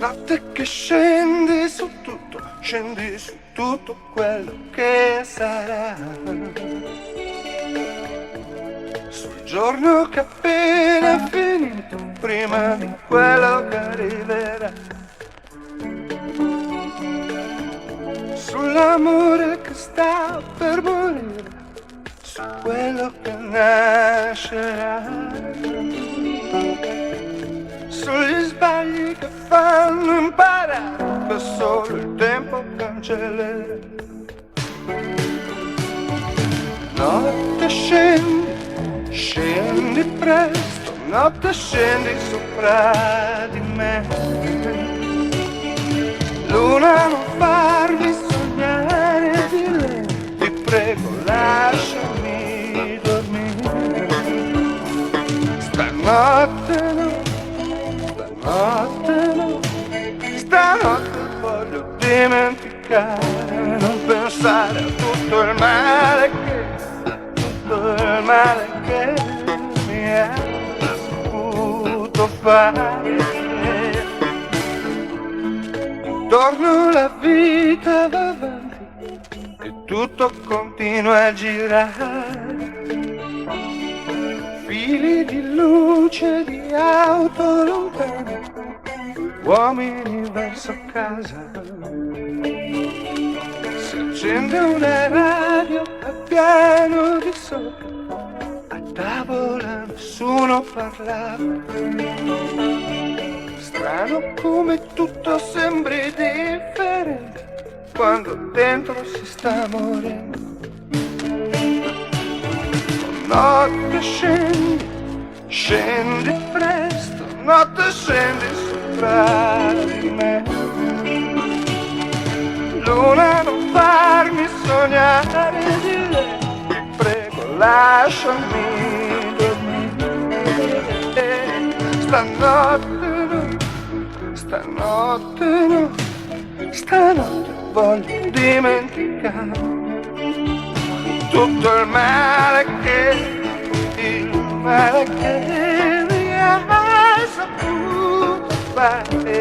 Notte che scendi su tutto quello che sarà. Sul giorno che appena è finito, prima di quello che arriverà. Sull'amore che sta per morire, su quello che nascerà, sugli sbagli che fanno imparare, che solo il tempo cancellerà. Notte scendi presto, notte scendi sopra di me. Luna, non farmi sognare di lei, ti prego lasciami dormire. Stanotte no, stanotte no, stanotte voglio dimenticare, non pensare a tutto il male che mi hai saputo fare. Intorno la vita va avanti e tutto continua a girare. Fili di luce di auto lontane, uomini verso casa. Si accende una radio a piano di sopra, a tavola nessuno parlava. Strano come tutto sembri differente quando dentro si sta morendo. Notte scendi presto, notte scendi sopra di me. Luna, non farmi sognare di lei, ti prego lasciami dormire. Stanotte no, stanotte voglio dimenticare tutto il male che mi hai saputo fare.